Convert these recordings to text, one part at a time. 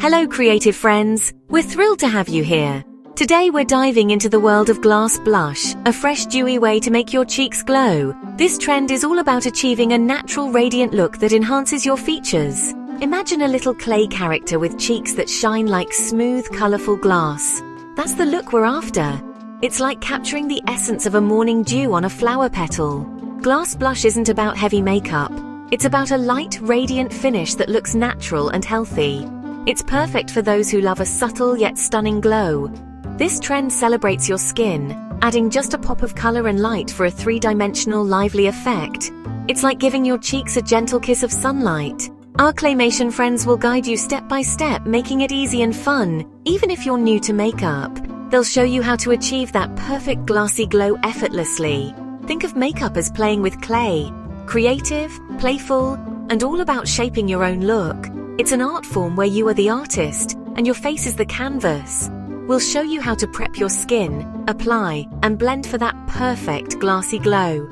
Hello creative friends, we're thrilled to have you here. Today we're diving into the world of glass blush, a fresh dewy way to make your cheeks glow. This trend is all about achieving a natural radiant look that enhances your features. Imagine a little clay character with cheeks that shine like smooth, colourful glass. That's the look we're after. It's like capturing the essence of a morning dew on a flower petal. Glass blush isn't about heavy makeup. It's about a light, radiant finish that looks natural and healthy. It's perfect for those who love a subtle yet stunning glow. This trend celebrates your skin, adding just a pop of color and light for a three-dimensional, lively effect. It's like giving your cheeks a gentle kiss of sunlight. Our claymation friends will guide you step by step, making it easy and fun. Even if you're new to makeup, they'll show you how to achieve that perfect glassy glow effortlessly. Think of makeup as playing with clay. Creative, playful, and all about shaping your own look. It's an art form where you are the artist, and your face is the canvas. We'll show you how to prep your skin, apply, and blend for that perfect glassy glow.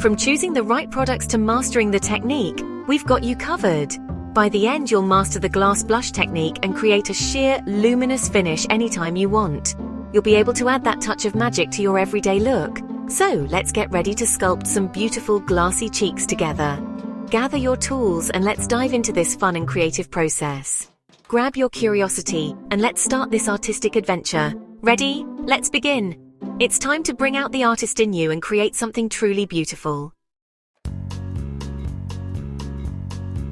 From choosing the right products to mastering the technique, we've got you covered. By the end, you'll master the glass blush technique and create a sheer, luminous finish anytime you want. You'll be able to add that touch of magic to your everyday look. So, let's get ready to sculpt some beautiful glassy cheeks together. Gather your tools and let's dive into this fun and creative process. Grab your curiosity and let's start this artistic adventure. Ready? Let's begin. It's time to bring out the artist in you and create something truly beautiful.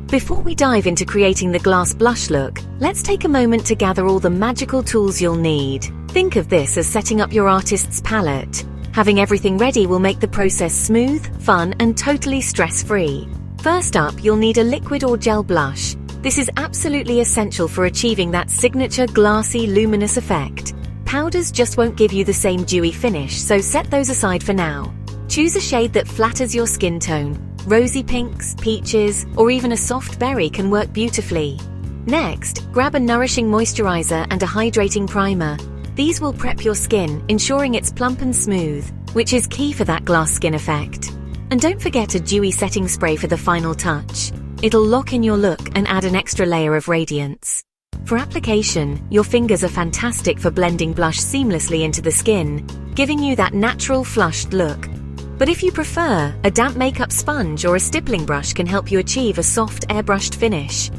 Before we dive into creating the glass blush look, let's take a moment to gather all the magical tools you'll need. Think of this as setting up your artist's palette. Having everything ready will make the process smooth, fun, and totally stress-free. First up, you'll need a liquid or gel blush. This is absolutely essential for achieving that signature glassy, luminous effect. Powders just won't give you the same dewy finish, so set those aside for now. Choose a shade that flatters your skin tone. Rosy pinks, peaches, or even a soft berry can work beautifully. Next, grab a nourishing moisturizer and a hydrating primer. These will prep your skin, ensuring it's plump and smooth, which is key for that glass skin effect. And don't forget a dewy setting spray for the final touch. It'll lock in your look and add an extra layer of radiance. For application, your fingers are fantastic for blending blush seamlessly into the skin, giving you that natural flushed look. But if you prefer, a damp makeup sponge or a stippling brush can help you achieve a soft, airbrushed finish.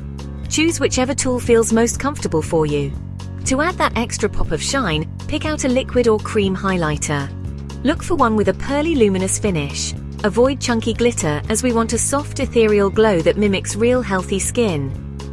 Choose whichever tool feels most comfortable for you. To add that extra pop of shine, pick out a liquid or cream highlighter. Look for one with a pearly, luminous finish. Avoid chunky glitter as we want a soft, ethereal glow that mimics real, healthy skin.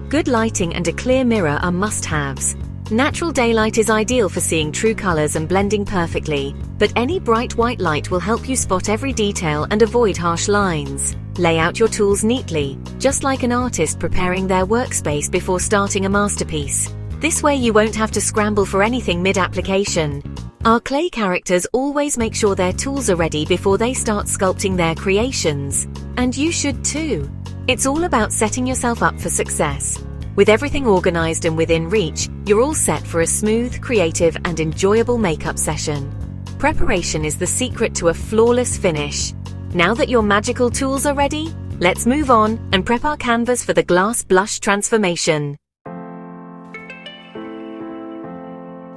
Good lighting and a clear mirror are must-haves. Natural daylight is ideal for seeing true colors and blending perfectly, but any bright white light will help you spot every detail and avoid harsh lines. Lay out your tools neatly, just like an artist preparing their workspace before starting a masterpiece. This way you won't have to scramble for anything mid-application. Our clay characters always make sure their tools are ready before they start sculpting their creations. And you should too. It's all about setting yourself up for success. With everything organized and within reach, you're all set for a smooth, creative, and enjoyable makeup session. Preparation is the secret to a flawless finish. Now that your magical tools are ready, let's move on and prep our canvas for the glass blush transformation.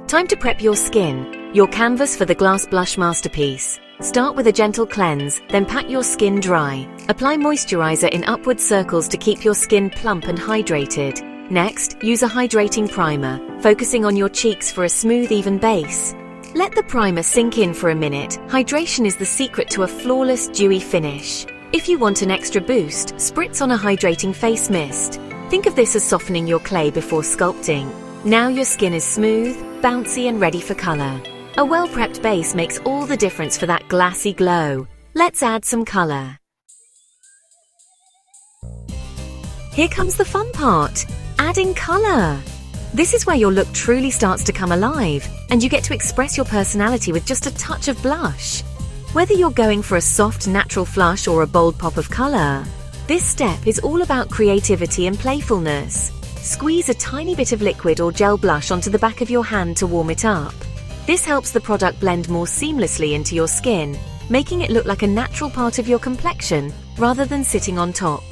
Time to prep your skin, your canvas for the glass blush masterpiece. Start with a gentle cleanse, then pat your skin dry. Apply moisturizer in upward circles to keep your skin plump and hydrated. Next, use a hydrating primer, focusing on your cheeks for a smooth, even base. Let the primer sink in for a minute. Hydration is the secret to a flawless, dewy finish. If you want an extra boost, spritz on a hydrating face mist. Think of this as softening your clay before sculpting. Now your skin is smooth, bouncy, and ready for color. A well-prepped base makes all the difference for that glassy glow. Let's add some color. Here comes the fun part, adding color. This is where your look truly starts to come alive, and you get to express your personality with just a touch of blush. Whether you're going for a soft, natural flush or a bold pop of color, this step is all about creativity and playfulness. Squeeze a tiny bit of liquid or gel blush onto the back of your hand to warm it up. This helps the product blend more seamlessly into your skin, making it look like a natural part of your complexion rather than sitting on top.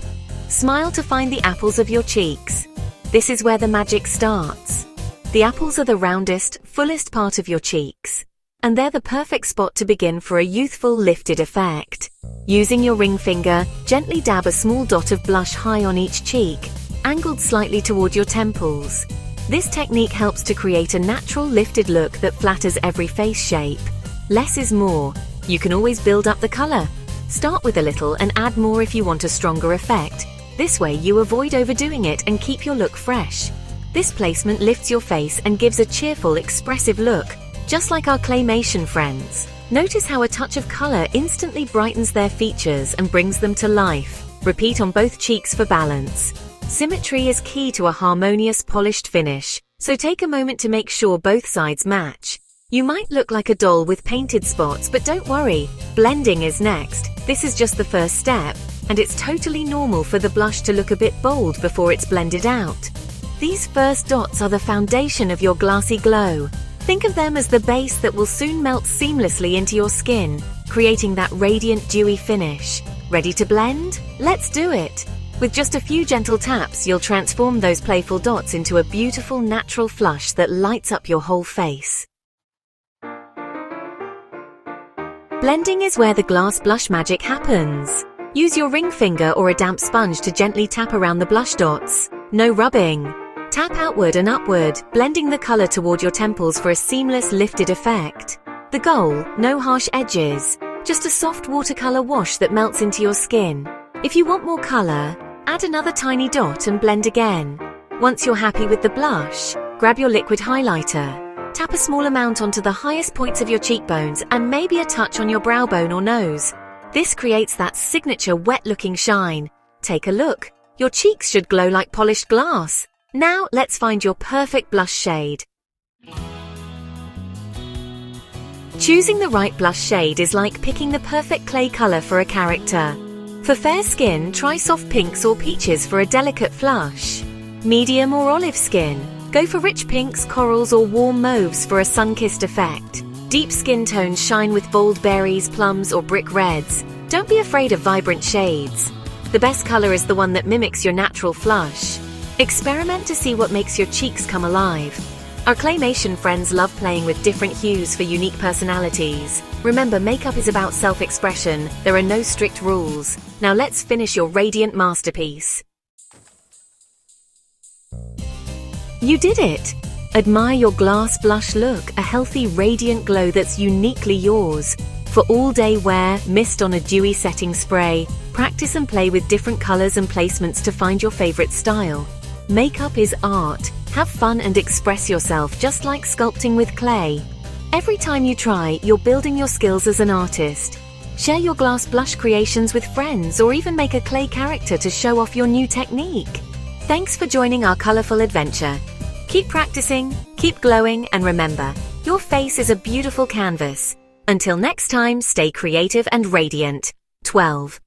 Smile to find the apples of your cheeks. This is where the magic starts. The apples are the roundest, fullest part of your cheeks, and they're the perfect spot to begin for a youthful lifted effect. Using your ring finger, gently dab a small dot of blush high on each cheek, angled slightly toward your temples. This technique helps to create a natural lifted look that flatters every face shape. Less is more. You can always build up the color. Start with a little and add more if you want a stronger effect. This way you avoid overdoing it and keep your look fresh. This placement lifts your face and gives a cheerful, expressive look, just like our claymation friends. Notice how a touch of color instantly brightens their features and brings them to life. Repeat on both cheeks for balance. Symmetry is key to a harmonious, polished finish, so take a moment to make sure both sides match. You might look like a doll with painted spots, but don't worry, blending is next. This is just the first step, and it's totally normal for the blush to look a bit bold before it's blended out. These first dots are the foundation of your glassy glow. Think of them as the base that will soon melt seamlessly into your skin, creating that radiant, dewy finish. Ready to blend? Let's do it! With just a few gentle taps, you'll transform those playful dots into a beautiful, natural flush that lights up your whole face. Blending is where the glass blush magic happens. Use your ring finger or a damp sponge to gently tap around the blush dots. No rubbing. Tap outward and upward, blending the color toward your temples for a seamless, lifted effect. The goal, no harsh edges, just a soft watercolor wash that melts into your skin. If you want more color, add another tiny dot and blend again. Once you're happy with the blush, grab your liquid highlighter. Tap a small amount onto the highest points of your cheekbones and maybe a touch on your brow bone or nose. This creates that signature wet-looking shine. Take a look. Your cheeks should glow like polished glass. Now let's find your perfect blush shade. Choosing the right blush shade is like picking the perfect clay color for a character. For fair skin, try soft pinks or peaches for a delicate flush. Medium or olive skin, go for rich pinks, corals or warm mauves for a sun-kissed effect. Deep skin tones shine with bold berries, plums or brick reds. Don't be afraid of vibrant shades. The best color is the one that mimics your natural flush. Experiment to see what makes your cheeks come alive. Our claymation friends love playing with different hues for unique personalities. Remember, makeup is about self-expression. There are no strict rules. Now let's finish your radiant masterpiece. You did it! Admire your glass blush look, a healthy, radiant glow that's uniquely yours. For all-day wear, mist on a dewy setting spray, practice and play with different colors and placements to find your favorite style. Makeup is art. Have fun and express yourself just like sculpting with clay. Every time you try, you're building your skills as an artist. Share your glass blush creations with friends or even make a clay character to show off your new technique. Thanks for joining our colorful adventure. Keep practicing, keep glowing, and remember, your face is a beautiful canvas. Until next time, stay creative and radiant. 12.